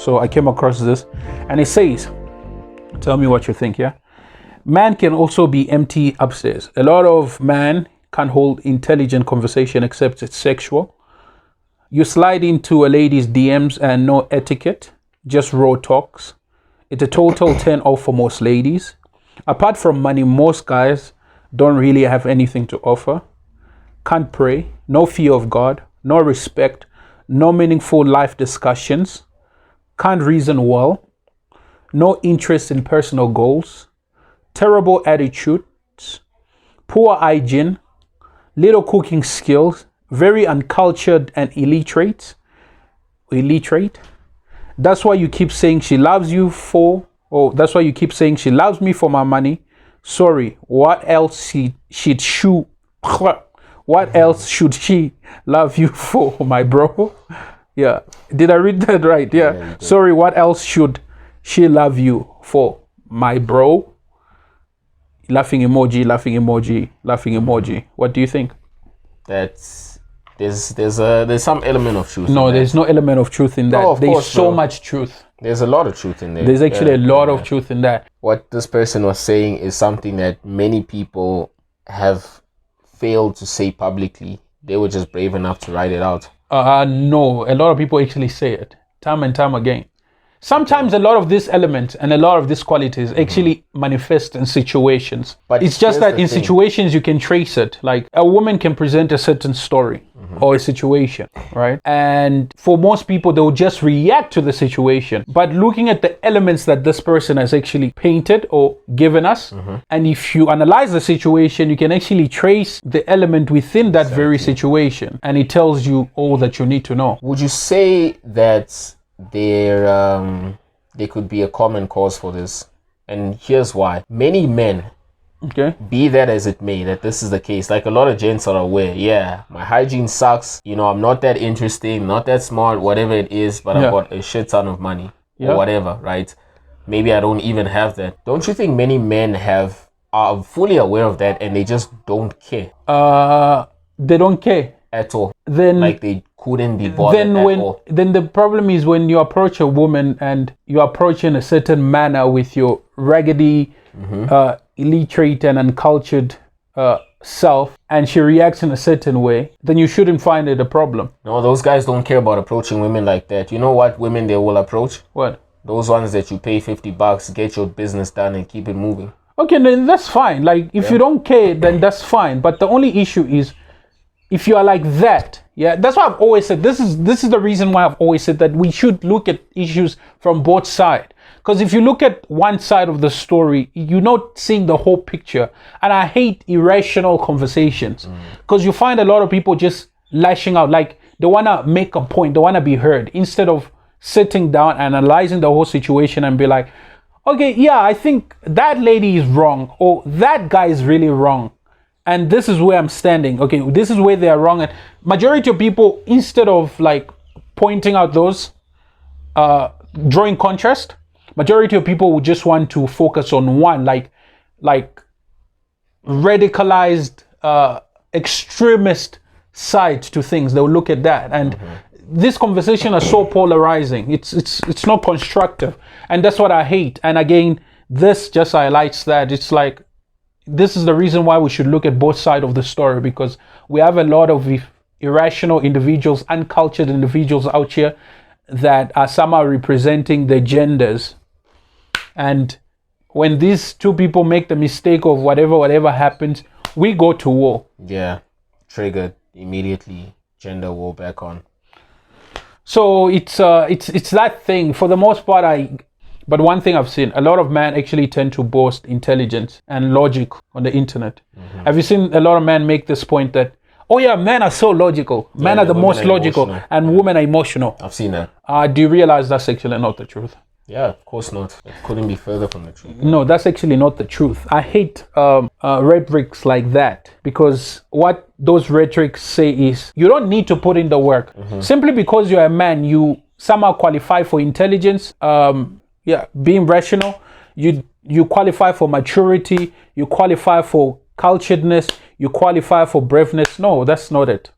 So I came across this, and it says, tell me what you think, yeah? Man can also be empty upstairs. A lot of man can't hold intelligent conversation except it's sexual. You slide into a lady's DMs and no etiquette, just raw talks. It's a total turn off for most ladies. Apart from money, most guys don't really have anything to offer. Can't pray, no fear of God, no respect, no meaningful life discussions. Can't reason well, no interest in personal goals. Terrible attitudes, poor hygiene, little cooking skills, very uncultured and illiterate. That's why you keep saying she loves you for, that's why you keep saying she loves me for my money. Sorry, what else should she love you for, my bro? Yeah, did I read that right? Yeah. Sorry, what else should she love you for, my bro? Laughing emoji, laughing emoji, laughing emoji. What do you think? There's some element of truth. No, there's no element of truth in that. No, There's so much truth. There's a lot of truth in there. There's actually a lot of truth in that. What this person was saying is something that many people have failed to say publicly. They were just brave enough to write it out. No, a lot of people actually say it time and time again. Sometimes a lot of these elements and a lot of these qualities actually manifest in situations. But it's just that in situations you can trace it. Like a woman can present a certain story or a situation, right? And for most people, they'll just react to the situation. But looking at the elements that this person has actually painted or given us, and if you analyze the situation, you can actually trace the element within that very situation. And it tells you all that you need to know. Would you say that there could be a common cause for this? And here's why. Many men, be that as it may, that this is the case. Like a lot of gents are aware, yeah, my hygiene sucks. You know, I'm not that interesting, not that smart, whatever it is, but I've got a shit ton of money or whatever, right? Maybe I don't even have that. Don't you think many men are fully aware of that and they just don't care? They don't care at all. Then like they couldn't be bothered at all. Then the problem is when you approach a woman and you approach in a certain manner with your raggedy, illiterate and uncultured self, and she reacts in a certain way, then you shouldn't find it a problem. No, those guys don't care about approaching women like that. You know what women they will approach? What? Those ones that you pay $50, get your business done and keep it moving. Okay, then that's fine. Like if you don't care, then that's fine. But the only issue is if you are like that, that's why I've always said, this is the reason why I've always said that we should look at issues from both sides. Because if you look at one side of the story, you're not seeing the whole picture. And I hate irrational conversations. Because you find a lot of people just lashing out. Like they want to make a point, they want to be heard. Instead of sitting down, analyzing the whole situation and be like, okay, yeah, I think that lady is wrong. Or that guy is really wrong. And this is where I'm standing. Okay, this is where they are wrong. And majority of people, instead of like pointing out those, drawing contrast, majority of people would just want to focus on one, like radicalized, extremist side to things. They'll look at that. And this conversation is so polarizing. It's not constructive. And that's what I hate. And again, this just highlights that. It's like, this is the reason why we should look at both sides of the story, because we have a lot of irrational individuals, uncultured individuals out here that are somehow representing the genders. And when these two people make the mistake of whatever happens, we go to war. Yeah, triggered immediately, gender war back on. So it's that thing. For the most part, but one thing I've seen, a lot of men actually tend to boast intelligence and logic on the internet. Have you seen a lot of men make this point that, oh yeah, men are so logical. Men are the most logical and women are emotional. I've seen that. Do you realize that's actually not the truth? Yeah, of course not. It couldn't be further from the truth. No, that's actually not the truth. I hate rhetorics like that, because what those rhetorics say is you don't need to put in the work. Simply because you're a man, you somehow qualify for intelligence, being rational, you qualify for maturity, you qualify for culturedness, you qualify for braveness. No, that's not it.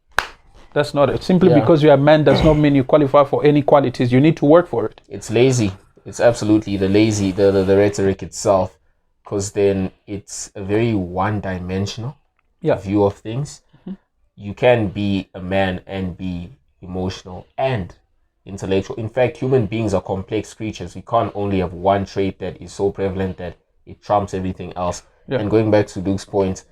That's not it. Simply Yeah. because you're a man does not mean you qualify for any qualities. You need to work for it. It's lazy. It's absolutely the rhetoric itself, because then it's a very one-dimensional view of things. You can be a man and be emotional and intellectual. In fact, human beings are complex creatures. We can't only have one trait that is so prevalent that it trumps everything else. And going back to Duke's point,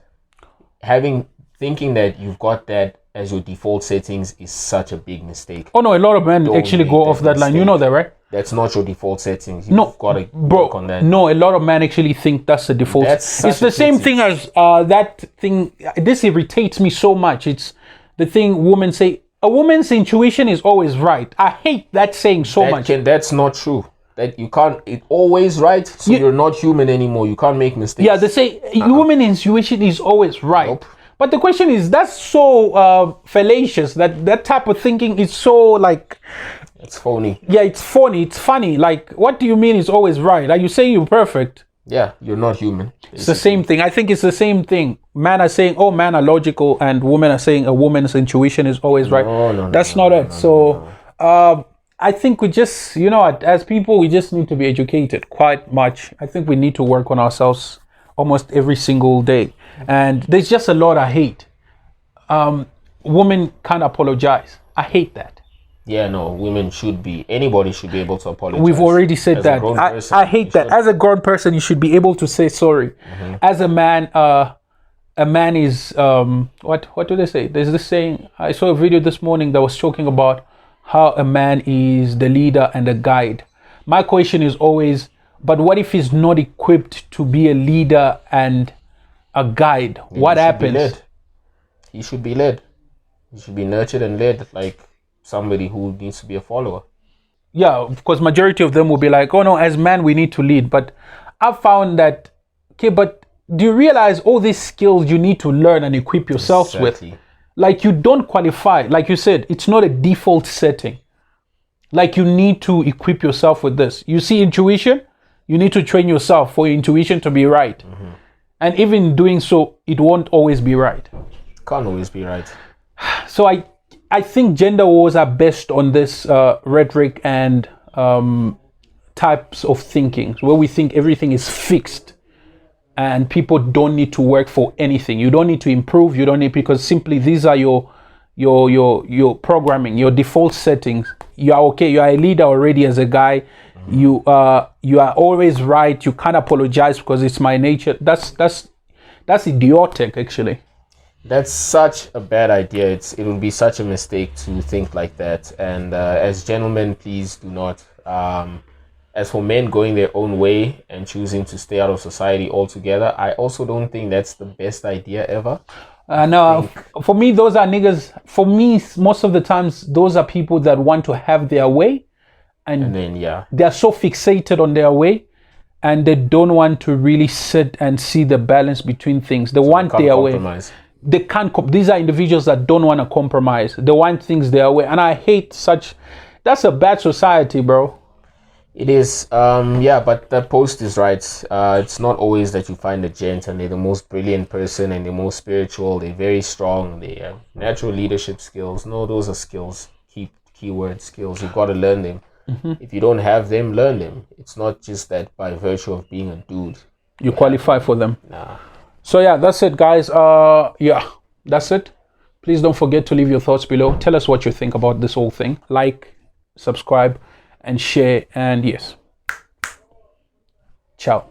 thinking that you've got that as your default settings is such a big mistake. Oh no, a lot of men actually go off that line. You know that, right? That's not your default settings. You've got to work on that. No, a lot of men actually think that's the default. It's the same thing as that thing. This irritates me so much. It's the thing women say, a woman's intuition is always right. I hate that saying so much. That's not true. That you can't, it's always right, so you're not human anymore. You can't make mistakes. Yeah, they say woman intuition is always right. Nope. But the question is, that's so fallacious. That type of thinking is so like... It's phony. Yeah, it's phony. It's funny. Like, what do you mean it's always right? Are you saying you're perfect? Yeah, you're not human. Basically. It's the same thing. I think it's the same thing. Men are saying, oh, men are logical, and women are saying a woman's intuition is always right. No, that's not it. So I think we just, as people, we just need to be educated quite much. I think we need to work on ourselves almost every single day. And there's just a lot I hate. Women can't apologize. I hate that. Yeah, no, anybody should be able to apologize. We've already said that. I hate that. As a grown person, you should be able to say sorry. Mm-hmm. As a man is, what do they say? There's this saying, I saw a video this morning that was talking about how a man is the leader and a guide. My question is always, but what if he's not equipped to be a leader and a guide? What happens? He should be led. He should be nurtured and led like somebody who needs to be a follower. Yeah, because majority of them will be like, oh no, as man we need to lead. But I've found that, okay, but do you realize all these skills you need to learn and equip yourselves with? Like, you don't qualify. Like you said, it's not a default setting. Like, you need to equip yourself with this. You see intuition, you need to train yourself for your intuition to be right. Mm-hmm. And even doing so, it won't always be right. Can't always be right. So I think gender wars are based on this rhetoric and types of thinking where we think everything is fixed and people don't need to work for anything. You don't need to improve. You don't need, because simply these are your programming, your default settings. You are okay. You are a leader already as a guy. Mm-hmm. You are always right. You can't apologize because it's my nature. That's idiotic, actually. That's such a bad idea. It would be such a mistake to think like that. And as gentlemen, please do not. As for men going their own way and choosing to stay out of society altogether, I also don't think that's the best idea ever. No, for me, those are niggas. For me, most of the times, those are people that want to have their way. And then, they're so fixated on their way. And they don't want to really sit and see the balance between things. They want their way. They can't. These are individuals that don't want to compromise. They want things their way, and I hate such. That's a bad society, bro. It is. But that post is right. It's not always that you find a gent and they're the most brilliant person and they're most spiritual. They're very strong. They have natural leadership skills. No, those are skills. Keyword skills. You've got to learn them. Mm-hmm. If you don't have them, learn them. It's not just that by virtue of being a dude you qualify for them. Nah. So that's it, guys. That's it. Please don't forget to leave your thoughts below. Tell us what you think about this whole thing. Like, subscribe, and share. And yes. Ciao.